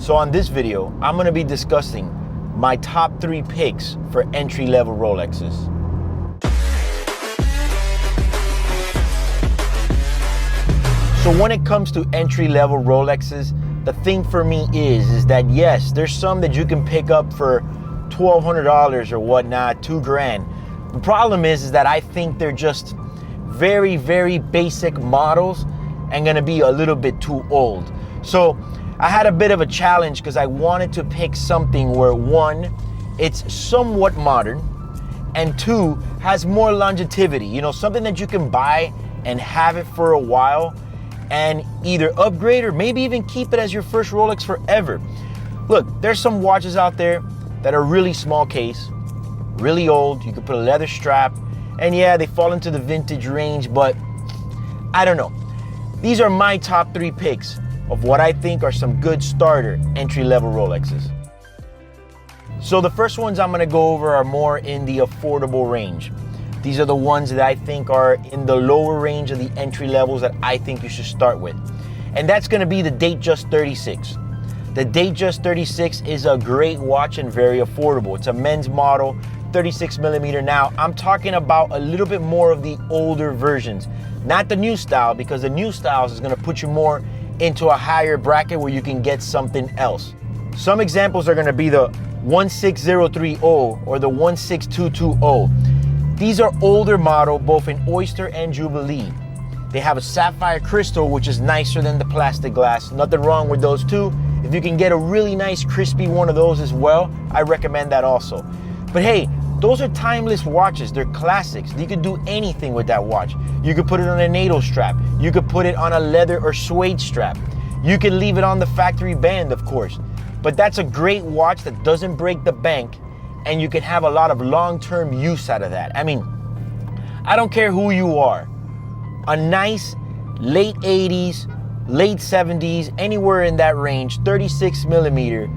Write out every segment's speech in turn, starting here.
So on this video, I'm gonna be discussing my top 3 picks for entry-level Rolexes. So when it comes to entry-level Rolexes, the thing for me is that yes, there's some that you can pick up for $1,200 or whatnot, $2,000. The problem is that I think they're just very, very basic models and gonna be a little bit too old. So I had a bit of a challenge because I wanted to pick something where one, it's somewhat modern, and two, has more longevity. You know, something that you can buy and have it for a while and either upgrade or maybe even keep it as your first Rolex forever. Look, there's some watches out there that are really small case, really old. You could put a leather strap, and yeah, they fall into the vintage range, but I don't know. These are my top 3 picks of what I think are some good starter entry-level Rolexes. So the first ones I'm gonna go over are more in the affordable range. These are the ones that I think are in the lower range of the entry levels that I think you should start with. And that's gonna be the Datejust 36. The Datejust 36 is a great watch and very affordable. It's a men's model, 36 millimeter. Now, I'm talking about a little bit more of the older versions, not the new style, because the new styles is gonna put you more into a higher bracket where you can get something else. Some examples are gonna be the 16030 or the 16220. These are older model, both in Oyster and Jubilee. They have a sapphire crystal, which is nicer than the plastic glass. Nothing wrong with those two. If you can get a really nice crispy one of those as well, I recommend that also. But hey, those are timeless watches. They're classics. You could do anything with that watch. You could put it on a NATO strap. You could put it on a leather or suede strap. You can leave it on the factory band, of course. But that's a great watch that doesn't break the bank, and you can have a lot of long-term use out of that. I mean, I don't care who you are. A nice late 80s, late 70s, anywhere in that range, 36 millimeter,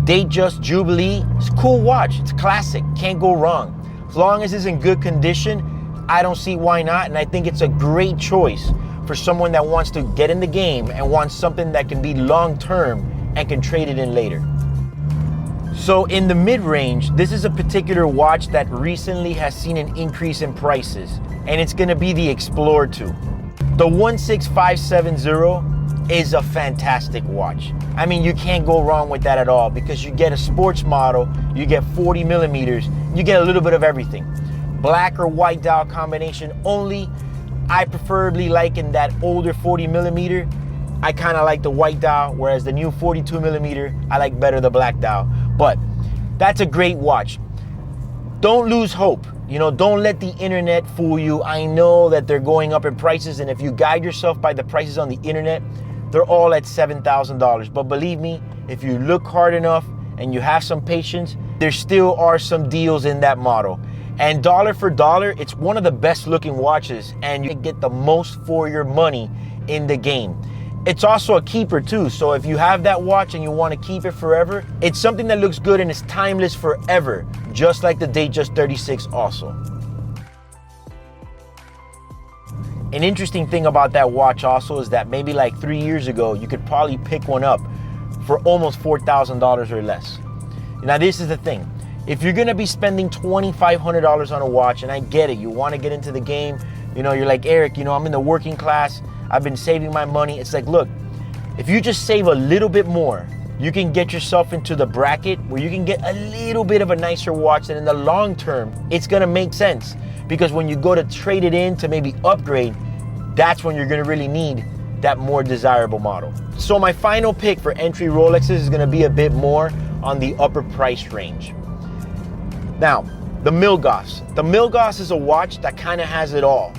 Datejust Jubilee, it's a cool watch. It's classic, can't go wrong. As long as it's in good condition, I don't see why not, and I think it's a great choice for someone that wants to get in the game and wants something that can be long-term and can trade it in later. So in the mid-range, this is a particular watch that recently has seen an increase in prices, and it's gonna be the Explorer 2. The 16570 is a fantastic watch. I mean, you can't go wrong with that at all because you get a sports model, you get 40 millimeters, you get a little bit of everything. Black or white dial combination only. I preferably like in that older 40 millimeter. I kind of like the white dial, whereas the new 42 millimeter, I like better the black dial. But that's a great watch. Don't lose hope. You know, don't let the internet fool you. I know that they're going up in prices, and if you guide yourself by the prices on the internet, they're all at $7,000. But believe me, if you look hard enough and you have some patience, there still are some deals in that model. And dollar for dollar, it's one of the best looking watches, and you get the most for your money in the game. It's also a keeper too, so if you have that watch and you want to keep it forever, it's something that looks good and is timeless forever, just like the Datejust 36 also. An interesting thing about that watch also is that maybe like 3 years ago, you could probably pick one up for almost $4,000 or less. Now this is the thing, if you're gonna be spending $2,500 on a watch, and I get it, you wanna get into the game, you know, you're like, Eric, you know, I'm in the working class, I've been saving my money. It's like, look, if you just save a little bit more, you can get yourself into the bracket where you can get a little bit of a nicer watch, and in the long term, it's gonna make sense. Because when you go to trade it in to maybe upgrade, that's when you're gonna really need that more desirable model. So my final pick for entry Rolexes is gonna be a bit more on the upper price range. Now, the Milgauss. The Milgauss is a watch that kind of has it all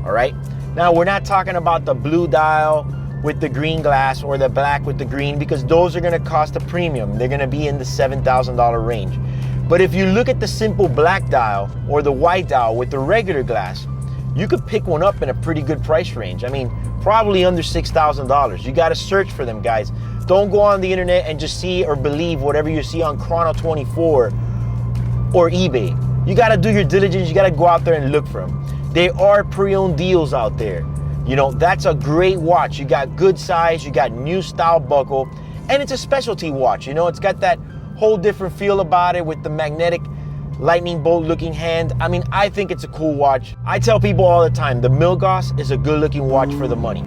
right? Now, we're not talking about the blue dial with the green glass or the black with the green, because those are gonna cost a premium. They're gonna be in the $7,000 range. But if you look at the simple black dial or the white dial with the regular glass, you could pick one up in a pretty good price range. I mean, probably under $6,000. You gotta search for them, guys. Don't go on the internet and just see or believe whatever you see on Chrono24 or eBay. You gotta do your diligence. You gotta go out there and look for them. There are pre-owned deals out there. You know, that's a great watch. You got good size, you got new style buckle, And it's a specialty watch, you know, it's got that whole different feel about it with the magnetic lightning bolt looking hand. I mean, I think it's a cool watch. I tell people all the time, the Milgauss is a good looking watch for the money.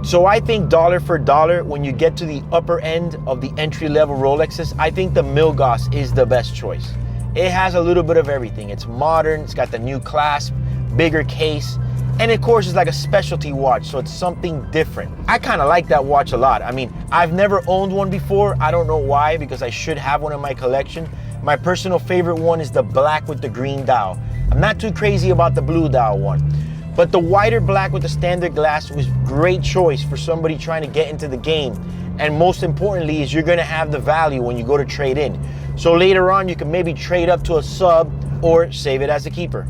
So I think dollar for dollar, when you get to the upper end of the entry-level Rolexes, I think the Milgauss is the best choice. It has a little bit of everything. It's modern, it's got the new clasp, bigger case, and of course it's like a specialty watch, so it's something different. I kind of like that watch a lot. I mean, I've never owned one before. I don't know why, because I should have one in my collection. My personal favorite one is the black with the green dial. I'm not too crazy about the blue dial one. But the whiter black with the standard glass was a great choice for somebody trying to get into the game. And most importantly is you're gonna have the value when you go to trade in. So later on you can maybe trade up to a sub or save it as a keeper.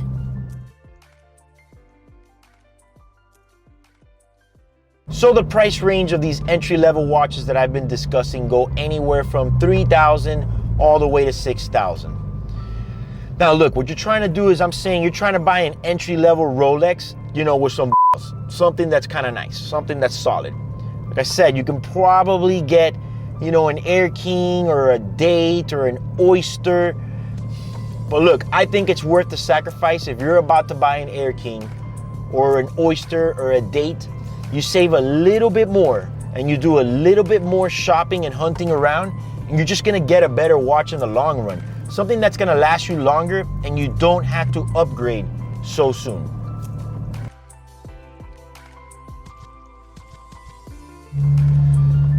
So the price range of these entry-level watches that I've been discussing go anywhere from $3,000 all the way to $6,000. Now look, what you're trying to do is, I'm saying you're trying to buy an entry-level Rolex, you know, with something that's kind of nice, something that's solid. Like I said, you can probably get, you know, an Air King or a Date or an Oyster. But look, I think it's worth the sacrifice. If you're about to buy an Air King or an Oyster or a Date, you save a little bit more and you do a little bit more shopping and hunting around, and you're just gonna get a better watch in the long run. Something that's gonna last you longer and you don't have to upgrade so soon.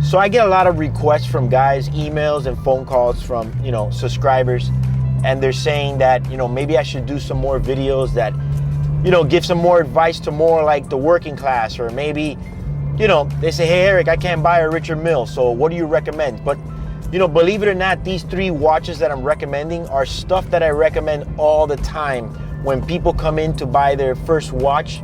So I get a lot of requests from guys, emails and phone calls from, you know, subscribers, and they're saying that, you know, maybe I should do some more videos that, you know, give some more advice to more like the working class, or maybe, you know, they say, hey Eric, I can't buy a Richard Mille, so what do you recommend? But you know, believe it or not, these 3 watches that I'm recommending are stuff that I recommend all the time when people come in to buy their first watch.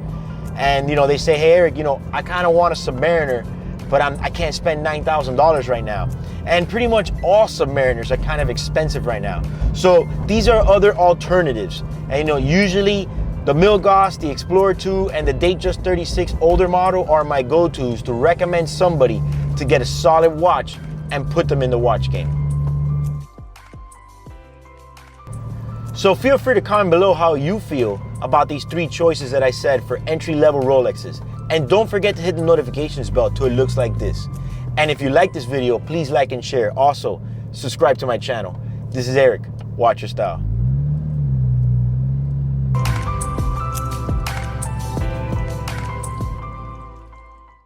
And, you know, they say, hey, Eric, you know, I kind of want a Submariner, but I can't spend $9,000 right now. And pretty much all Submariners are kind of expensive right now. So these are other alternatives. And, you know, usually the Milgauss, the Explorer 2, and the Datejust 36 older model are my go-tos to recommend somebody to get a solid watch and put them in the watch game. So feel free to comment below how you feel about these 3 choices that I said for entry-level Rolexes. And don't forget to hit the notifications bell till it looks like this. And if you like this video, please like and share. Also, subscribe to my channel. This is Eric. Watch your style.